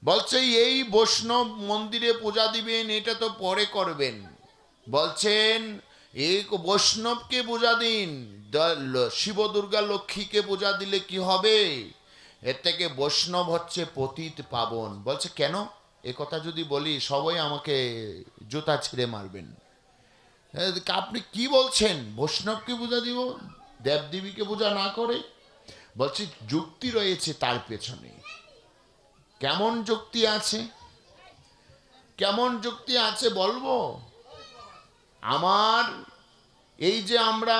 বলছে এই বৈষ্ণব মন্দিরে পূজা দিবেন, এটা তো পরে করবেন। বলছেন এই বৈষ্ণবকে পূজা দিন, শিব দুর্গা লক্ষ্মীকে পূজা দিলে কি হবে? এর থেকে বৈষ্ণব হচ্ছে পতিত পাবন। বলছে কেন? এ কথা যদি বলি সবাই আমাকে জুতা ছিঁড়ে মারবেন। আপনি কি বলছেন, বৈষ্ণবকে পূজা দিব, দেবদেবীকে পূজা না করে? বলছে যুক্তি রয়েছে তার পেছনে। কেমন যুক্তি আছে? কেমন যুক্তি আছে বলবো? আমার এই যে আমরা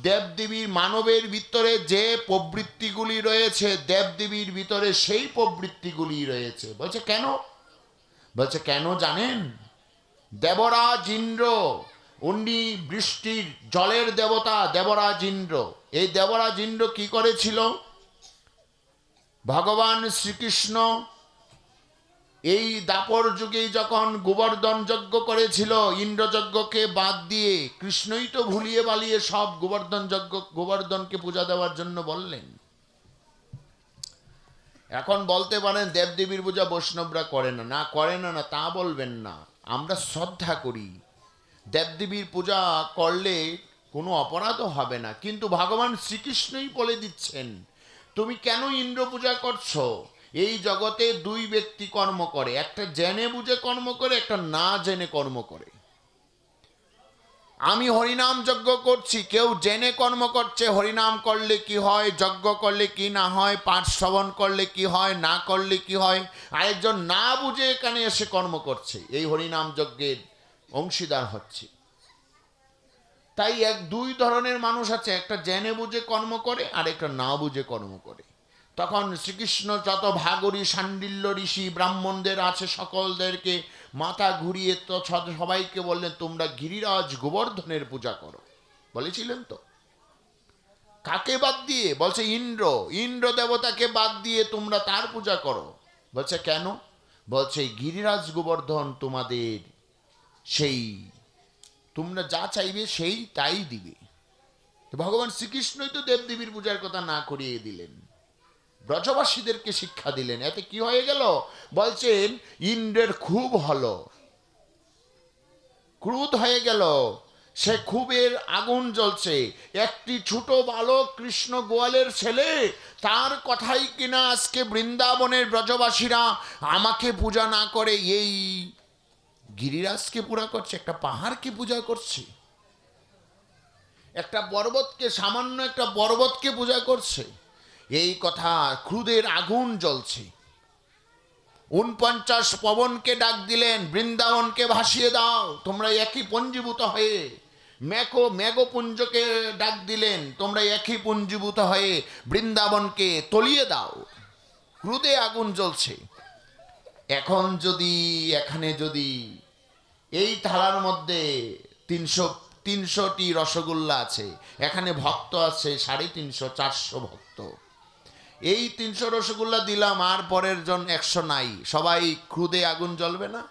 দেবদেবীর, মানবের ভিতরে যে প্রবৃত্তিগুলি রয়েছে, দেবদেবীর ভিতরে সেই প্রবৃত্তিগুলি রয়েছে। বলছে কেন? বলছে কেন জানেন? দেবরাজ ইন্দ্র, উনি বৃষ্টির জলের দেবতা দেবরাজ ইন্দ্র। এই দেবরাজ ইন্দ্র কি করেছিল? ভগবান শ্রীকৃষ্ণ এই দাপর যুগে যখন গোবর্ধন যজ্ঞ করেছিল, ইন্দ্রযজ্ঞকে বাদ দিয়ে কৃষ্ণই তো ভুলিয়ে বালিয়ে সব গোবর্ধনকে পূজা দেওয়ার জন্য বললেন। এখন বলতে পারেন দেবদেবীর পূজা বৈষ্ণবরা করে না, না করে না, না তা বলবেন না। আমরা শ্রদ্ধা করি, দেবদেবীর পূজা করলে কোনো অপরাধও হবে না। কিন্তু ভগবান শ্রীকৃষ্ণই বলে দিচ্ছেন তুমি কেন ইন্দ্র পূজা করছো? এই জগতে দুই ব্যক্তি কর্ম করে, একটা জেনে বুঝে কর্ম করে, একটা না জেনে কর্ম করে। আমি হরিনাম যজ্ঞ করছি, কেউ জেনে কর্ম করছে, হরিনাম করলে কি হয়, যজ্ঞ করলে কি না হয়, পাঠ শ্রবণ করলে কি হয়, না করলে কি হয়। আরেকজন না বুঝে এখানে এসে কর্ম করছে, এই হরিনাম যজ্ঞের অংশীদার হচ্ছে। তাই দুই ধরনের মানুষ আছে, একটা জেনে বুঝে কর্ম করে আর একটা না বুঝে কর্ম করে। তখন শ্রীকৃষ্ণ যত ভাগরী শাণ্ডিল্য ঋষি ব্রাহ্মণদের আছে সকলদেরকে মাথা ঘুরিয়ে তো সবাইকে বললেন তোমরা গিরিরাজ গোবর্ধনের পূজা করো। বলেছিলেন তো? কাকে বাদ দিয়ে? বলছে ইন্দ্র, ইন্দ্র দেবতাকে বাদ দিয়ে তোমরা তার পূজা করো। বলছে কেন? বলছে গিরিরাজ গোবর্ধন তোমাদের সেই, তোমরা যা চাইবে সেই তাই দিবে। ভগবান শ্রীকৃষ্ণই তো দেবদেবীর পূজার কথা না করিয়ে দিলেন, ব্রজবাসীদেরকে শিক্ষা দিলেন। এতে কি হয়ে গেল? বলছেন ইন্দ্রের খুব হলো, ক্রোধ হয়ে গেল, সে খুবের আগুন জ্বলছে। একটি ছোট বালক কৃষ্ণ গোয়ালের ছেলে, তার কথাই কিনা আজকে বৃন্দাবনের ব্রজবাসীরা আমাকে পূজা না করে এই গিরিরাজকে পূজা করছে, একটা পাহাড়কে পূজা করছে, একটা পর্বতকে, সামান্য একটা পর্বতকে পূজা করছে। এই কথা ক্রোধের আগুন জ্বলছে। 49 পবনকে ডাক দিলেন, বৃন্দাবনকে ভাসিয়ে দাও, তোমরা একই পঞ্জীভূত হয়ে। মেঘপুঞ্জকে ডাক দিলেন, তোমরা একই পুঞ্জীভূত হয়ে বৃন্দাবনকে তলিয়ে দাও। ক্রোধে আগুন জ্বলছে। এখন যদি এখানে যদি এই থালার মধ্যে 300টি রসগোল্লা আছে, এখানে ভক্ত আছে 350-400 ভক্ত, এই 300 রসগোল্লা দিলাম, আর পরের জন 100 নাই, সবাই ক্রোধে আগুন জ্বলবে না?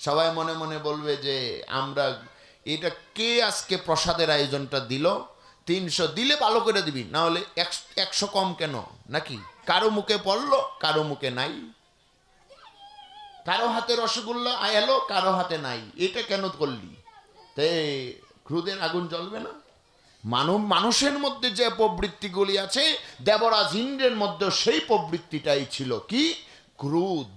সবাই মনে মনে বলবে যে আমরা এটা কে আজকে প্রসাদের আয়োজনটা দিল, 300 দিলে ভালো করে দিবি, না হলে 100 কম কেন? নাকি কারো মুখে পড়লো, কারো মুখে নাই, কারো হাতে রসগোল্লা এলো, কারো হাতে নাই, এটা কেন করলি? তে ক্রোধের আগুন জ্বলবে না? মানুষের মধ্যে যে প্রবৃত্তিগুলি আছে, দেবরাজ ইন্দ্রের মধ্যে সেই প্রবৃত্তিটাই ছিল কি? ক্রোধ।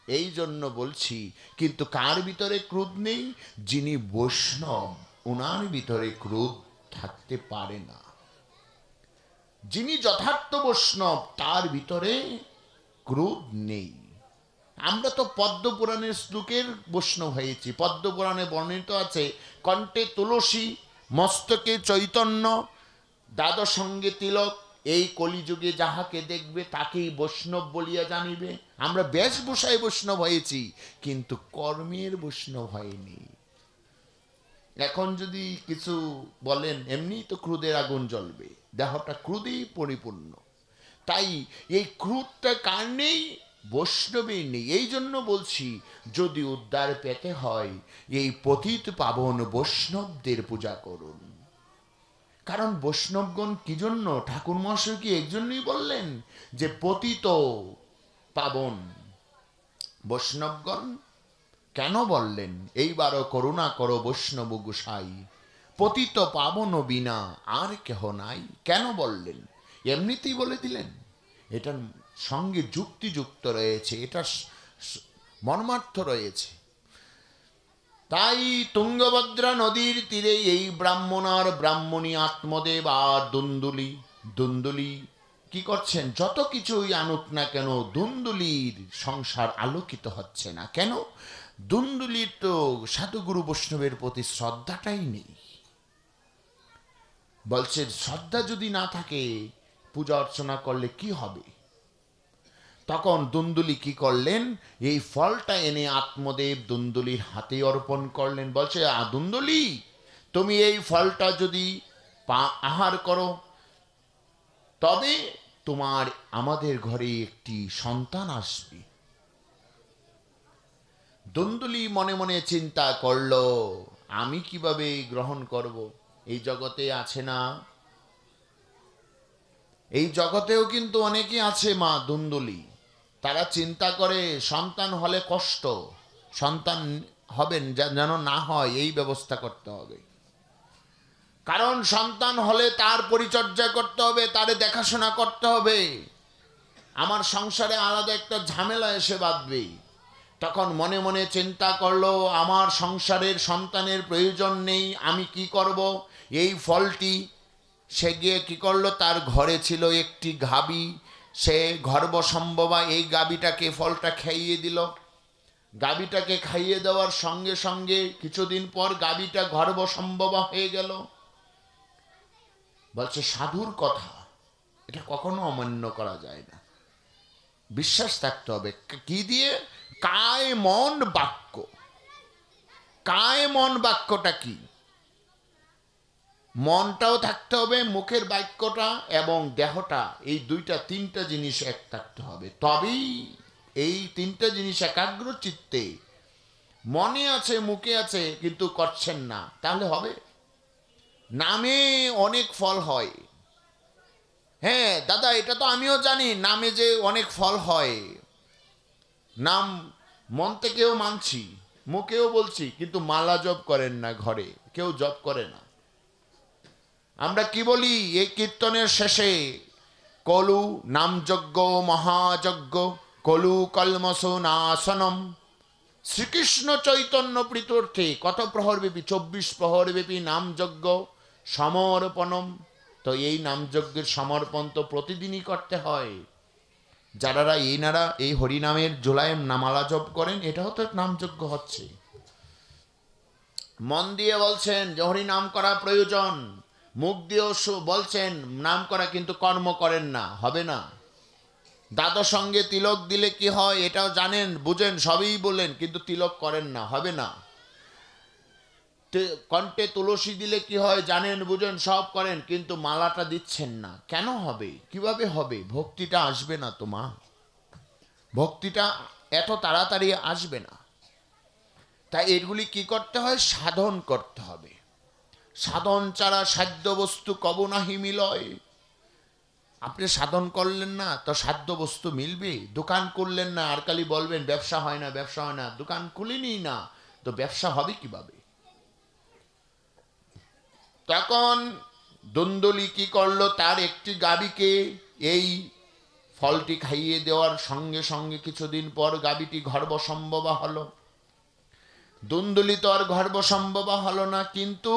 এই জন্য বলছি, কিন্তু কার ভিতরে ক্রোধ নেই? যিনি বৈষ্ণব, ওনার ভিতরে ক্রোধ থাকতে পারে না। যিনি যথার্থ বৈষ্ণব তার ভিতরে ক্রোধ নেই। আমরা তো পদ্মপুরাণের শ্লোকের বৈষ্ণব হয়েছি। পদ্মপুরাণে বর্ণিত আছে, কণ্ঠে তুলসী, মস্তকে চৈতন্য, দ্বাদশঙ্গে তিলক, এই কলিযুগে যাহাকে দেখবে তাকেই বৈষ্ণব বলিয়া জানিবে। আমরা বেশভূষায় বৈষ্ণব হয়েছি, কিন্তু কর্মের বৈষ্ণব হয়নি। এখন যদি কিছু বলেন, এমনি তো ক্রোধের আগুন জ্বলবে, দেহটা ক্রোধেই পরিপূর্ণ। তাই এই ক্রোধটা কার নেই? বৈষ্ণবের নেই। এই জন্য বলছি, যদি উদ্ধার পেতে হয় এই পতিত পাবন বৈষ্ণবদের পূজা করুন। কারণ বৈষ্ণবগণ কি জন্য? ঠাকুর মহাশয় কি এই জন্যই বললেন যে পতিত পাবন, বৈষ্ণবগণ কেন বললেন এইবারও করুণা করো বৈষ্ণব গোসাই, পতিত পাবন বিনা আর কেহ নাই? কেন বললেন? এমনিতেই বলে দিলেন? এটার সঙ্গে যুক্তিযুক্ত রয়েছে, এটা মর্মার্থ রয়েছে। তাই তুঙ্গভদ্রা নদীর তীরে এই ব্রাহ্মণ আর ব্রাহ্মণী আত্মদেব আর দুন্দুলি কি করছেন? যত কিছুই আনুক না কেন দুন্দুলির সংসার আলোকিত হচ্ছে না কেন? দুন্দুলির তো সাধুগুরু বৈষ্ণবের প্রতি শ্রদ্ধাটাই নেই। বলছে শ্রদ্ধা যদি না থাকে পূজা অর্চনা করলে কি হবে? তখন দুন্দুলি কি করলেন? এই ফলটা এনে আত্মদেব দুন্দুলির হাতে অর্পণ করলেন। বলছে দুন্দুলি, তুমি এই ফলটা যদি আহার করো তবে তোমার আমাদের ঘরে একটি সন্তান আসবে। দুন্দুলি মনে মনে চিন্তা করল, আমি কিভাবে গ্রহণ করব? এই জগতে আছে না, এই জগতেও কিন্তু অনেকে আছে মা দুন্দুলি, তারা চিন্তা করে সন্তান হলে কষ্ট, সন্তান হবেন যেন না হয় এই ব্যবস্থা করতে হবে। কারণ সন্তান হলে তার পরিচর্যা করতে হবে, তারে দেখাশোনা করতে হবে, আমার সংসারে আলাদা একটা ঝামেলা এসে বাঁধবে। তখন মনে মনে চিন্তা করলো, আমার সংসারের সন্তানের প্রয়োজন নেই, আমি কি করব? এই ফলটি সে গিয়ে কি করলো, তার ঘরে ছিল একটি গাভী, সে গর্ভসম্ভবা এই গাভীটাকে ফলটা খাইয়ে দিল। গাভীটাকে খাইয়ে দেওয়ার সঙ্গে সঙ্গে কিছুদিন পর গাভীটা গর্ভসম্ভবা হয়ে গেল। বলছে সাধুর কথা, এটা কখনো অমান্য করা যায় না, বিশ্বাস থাকতে হবে। কি দিয়ে? কায় মন বাক্য। কায় মন বাক্যটা কি? মনটাও থাকতে হবে, মুখের বাক্যটা এবং দেহটা, এই দুইটা তিনটা জিনিস এক থাকতে হবে। তবেই এই তিনটা জিনিস একাগ্র চিত্তে, মনে আছে মুখে আছে কিন্তু করছেন না, তাহলে হবে? নামে অনেক ফল হয়। হ্যাঁ দাদা, এটা তো আমিও জানি, নামে যে অনেক ফল হয়, নাম মন থেকেও মানছি, মুখেও বলছি, কিন্তু মালা জপ করেন না, ঘরে কেউ জপ করে না। আমরা কি বলি এই কীর্তনের শেষে? কলু নামযজ্ঞ মহাযজ্ঞ, কলু কলমস নাশনম। শ্রীকৃষ্ণ চৈতন্য প্রীত্যর্থে কত প্রহরব্যাপী? 24 প্রহরব্যাপী নামযজ্ঞ সমর্পণম। তো এই নামযজ্ঞের সমর্পণ তো প্রতিদিনই করতে হয়। যারা এইনারা এই হরিনামের জোলায় নামালা জপ করেন, এটাও তো নামযজ্ঞ হচ্ছে। মন দিয়ে বলছেন যে হরিনাম করা প্রয়োজন, মুখ দিয়েও বলছেন নাম করা, কিন্তু কর্ম করেন না, হবে না। দাদা সঙ্গে তিলক দিলে কি হয় এটাও জানেন, বুঝেন, সবই বলেন, কিন্তু তিলক করেন না, হবে না। কণ্ঠে তুলসী দিলে কি হয় জানেন, বুঝেন, সব করেন, কিন্তু মালাটা দিচ্ছেন না, কেন হবে? কিভাবে হবে? ভক্তিটা আসবে না তো মা, ভক্তিটা এত তাড়াতাড়ি আসবে না। তাই এগুলি কি করতে হয়? সাধন করতে হবে। সাধন ছাড়া সাধ্য বস্তু কব নাহি মিলয়। আপনি সাধন করলেন না তো সাধ্য বস্তু মিলবে? দোকান করলেন না আর খালি বলবেন ব্যবসা হয় না, ব্যবসা হয় না, দোকান খুলিনি না তো ব্যবসা হবে কিভাবে? তখন দুন্দুলি কি করলো, তার একটি গাভীকে এই ফলটি খাইয়ে দেওয়ার সঙ্গে সঙ্গে কিছুদিন পর গাভীটি গর্ভসম্ভবা হলো। দুন্দুলি তো আর গর্ভসম্ভবা হলো না, কিন্তু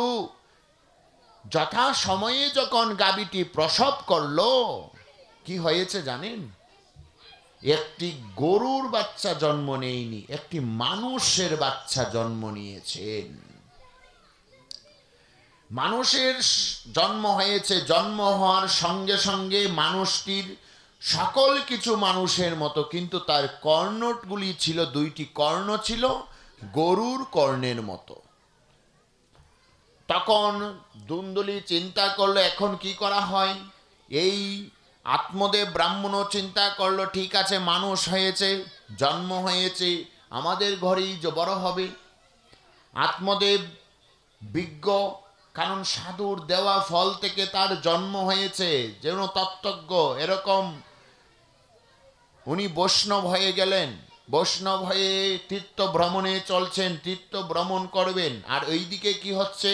যথা সময়ে যখন গাভীটি প্রসব করলো, কি হয়েছে জানেন? একটি গরুর বাচ্চা জন্ম নেয়নি, একটি মানুষের বাচ্চা জন্ম নিয়েছেন। মানুষের জন্ম হয়েছে। জন্ম হওয়ার সঙ্গে সঙ্গে মানুষটির সকল কিছু মানুষের মতো, কিন্তু তার কর্ণগুলি ছিল, দুইটি কর্ণ ছিল গরুর কর্ণের মতো। তখন দুন্দুলি চিন্তা করলো এখন কি করা হয়। এই আত্মদেব ব্রাহ্মণও চিন্তা করলো, ঠিক আছে, মানুষ হয়েছে, জন্ম হয়েছে, আমাদের ঘরেই যে বড় হবে। আত্মদেব বিজ্ঞ, কারণ সাধুর দেওয়া ফল থেকে তার জন্ম হয়েছে, যেন তত্ত্বজ্ঞ, এরকম উনি বৈষ্ণব হয়ে গেলেন। বৈষ্ণব হয়ে তীর্থ ভ্রমণে চলছেন, তীর্থ ভ্রমণ করবেন। আর এইদিকে কি হচ্ছে,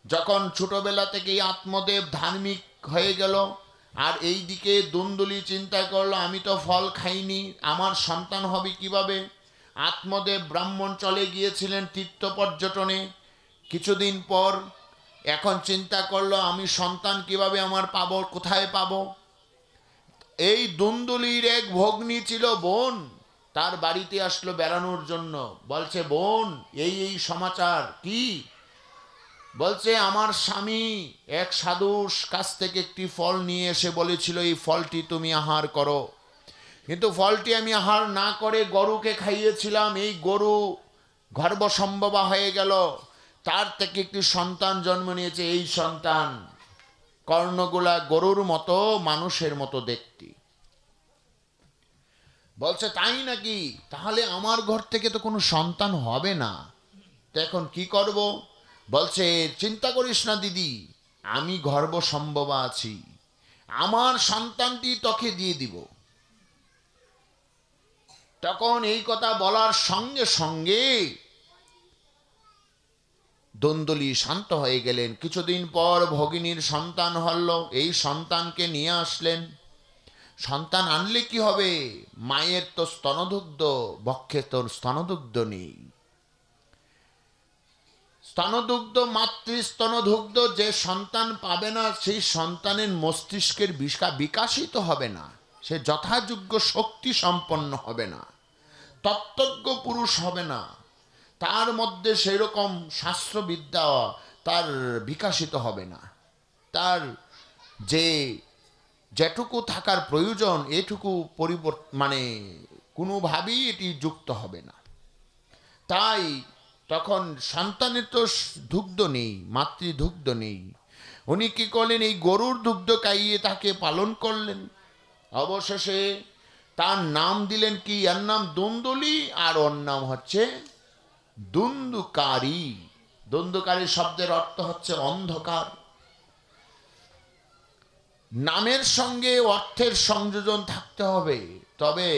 যখন ছোটবেলা থেকেই আত্মদেব ধার্মিক হয়ে গেল, আর এইদিকে দুন্দুলি চিন্তা করলো আমি তো ফল খাইনি, আমার সন্তান হবে কিভাবে। আত্মদেব ব্রাহ্মণ চলে গিয়েছিলেন তীর্থ পর্যটনে, কিছুদিন পর এখন চিন্তা করলো আমি সন্তান কিভাবে আমার পাবো, কোথায় পাবো। এই দুন্দুলির এক ভগ্নী ছিল বোন, তার বাড়িতে আসলো বেড়ানোর জন্য। বলছে বোন এই সমাচার কি? বলছে আমার স্বামী এক সাধুর কাছ থেকে একটি ফল নিয়ে এসে বলেছিল এই ফলটি তুমি আহার করো, কিন্তু ফলটি আমি আহার না করে গরুকে খাইয়েছিলাম, এই গরু গর্ভসম্ভবা হয়ে গেল, তার থেকে একটি সন্তান জন্ম নিয়েছে। এই সন্তান কর্ণগুলা গরুর মতো, মানুষের মতো দেখতে। বলছে তাই নাকি? তাহলে আমার ঘর থেকে তো কোনো সন্তান হবে না, তো এখন কি করব? বলছে চিন্তা করিস না দিদি, আমি গর্ভসম্ভবা আছি, আমার সন্তানটি তোকে দিয়ে দিব। তখন এই কথা বলার সঙ্গে সঙ্গে দুন্দুলি শান্ত হয়ে গেলেন। কিছুদিন পর ভগিনীর সন্তান হল, এই সন্তানকে নিয়ে আসলেন। সন্তান আনলে কি হবে, মায়ের তো স্তনদুগ্ধ, বক্ষে তোর স্তনদুগ্ধ নেই। স্তনদুগ্ধ, মাতৃস্তনদুগ্ধ যে সন্তান পাবে না, সেই সন্তানের মস্তিষ্কের বিকাশিত হবে না, সে যথাযোগ্য শক্তি সম্পন্ন হবে না, তত্ত্বজ্ঞ পুরুষ হবে না, তার মধ্যে সেরকম শাস্ত্রবিদ্যা তার বিকাশিত হবে না, তার যেটুকু থাকার প্রয়োজন এটুকু কোনোভাবেই এটি যুক্ত হবে না। তাই তখন সন্তানের তো দুগ্ধ নেই, মাতৃদুগ্ধ নেই। উনি কি করলেন, এই গরুর দুগ্ধ খাইয়ে তাকে পালন করলেন। অবশেষে তার নাম দিলেন কি, এর নাম দুন্দুলি, আর ওর নাম হচ্ছে দুন্দুকারী। দুন্দুকারী শব্দের অর্থ হচ্ছে অন্ধকার। নামের সঙ্গে অর্থের সংযোজন থাকতে হবে, তবে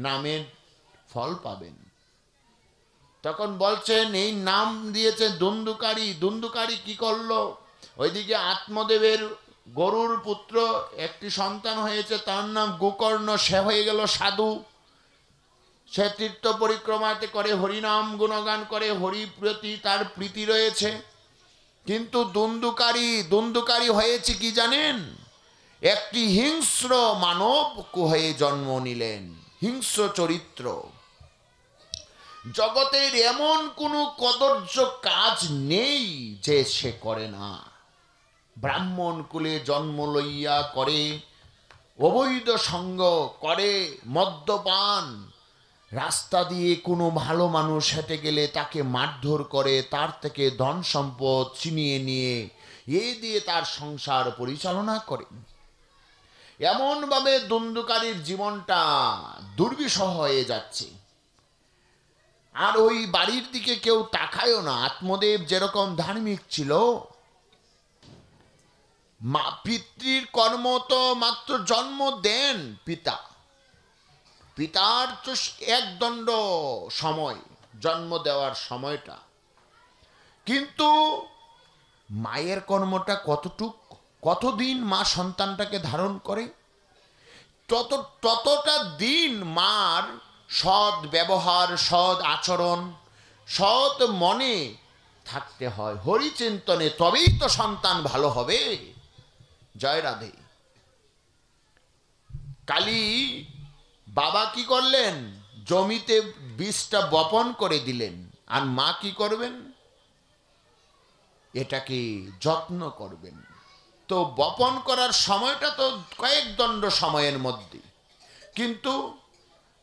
নামের ফল পাবেন। তখন বলছেন এই নাম দিয়েছে দুন্দুকারী। দুন্দুকারী কি করলো, ওইদিকে আত্মদেবের গরুর পুত্র একটি সন্তান হয়েছে, তার নাম গোকর্ণ, সে হয়ে গেল সাধু। সে তীর্থ পরিক্রমাতে করে, হরিনাম গুণগান করে, হরি প্রতি তার প্রীতি রয়েছে। কিন্তু দুন্দুকারী হয়েছে কি জানেন, একটি হিংস্র মানব হয়ে জন্ম নিলেন, হিংস্র চরিত্র। জগতের এমন কোনো কদর্য কাজ নেই যে সে করে না। ব্রাহ্মণ কুলে জন্ম লইয়া করে অবৈধ সঙ্গ, করে মদ্যপান, রাস্তা দিয়ে কোনো ভালো মানুষ হেঁটে গেলে তাকে মারধর করে, তার থেকে ধন সম্পদ ছিনিয়ে নিয়ে এই দিয়ে তার সংসার পরিচালনা করে। এমনভাবে দুন্দুকারীর জীবনটা দুর্বিষহ হয়ে যাচ্ছে। আর ওই বাড়ির দিকে কেউ তাকায়ও না। আত্মদেব যেরকম ধার্মিক ছিল, পিতৃর কর্ম তো মাত্র জন্ম দেন পিতা, পিতার তো একদণ্ড সময়, জন্ম দেওয়ার সময়টা, কিন্তু মায়ের কর্মটা কতদিন মা সন্তানটাকে ধারণ করে, ততটা দিন মার সৎ ব্যবহার, সৎ আচরণ, সৎ মনে থাকতে হয়, হরিচিন্তনে, তবেই তো সন্তান ভালো হবে। জয় রাধে। কালী বাবা কি করলেন, জমিতে বীজটা বপন করে দিলেন, আর মা কি করবেন, এটাকে যত্ন করবেন। তো বপন করার সময়টা তো কয়েক দণ্ড সময়ের মধ্যে, কিন্তু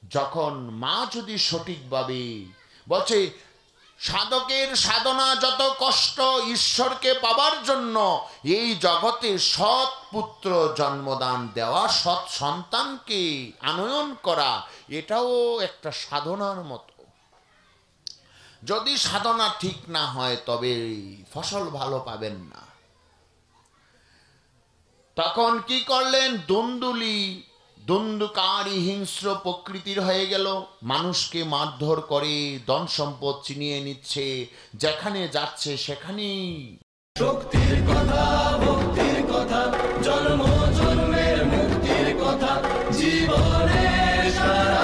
যখন মা যদি সঠিকভাবে, বলছে সাধকের সাধনা যত কষ্ট, ঈশ্বরকে পাবার জন্য এই জগতে সৎ পুত্র জন্মদান দেওয়া, সৎ সন্তানকে আনয়ন করা, এটাও একটা সাধনার মতো। যদি সাধনা ঠিক না হয় তবে ফসল ভালো পাবেন না। তখন কি করলেন, দুন্দুলি দ্বন্দ্বকারী হিংস্র প্রকৃতির হয়ে গেল, মানুষকে মারধর করে, ধন সম্পদ ছিনিয়ে নিচ্ছে, যেখানে যাচ্ছে সেখানেই শক্তির কথা, ভক্তির কথা, জন্ম জন্মের মুক্তির কথা, জীবনে সারা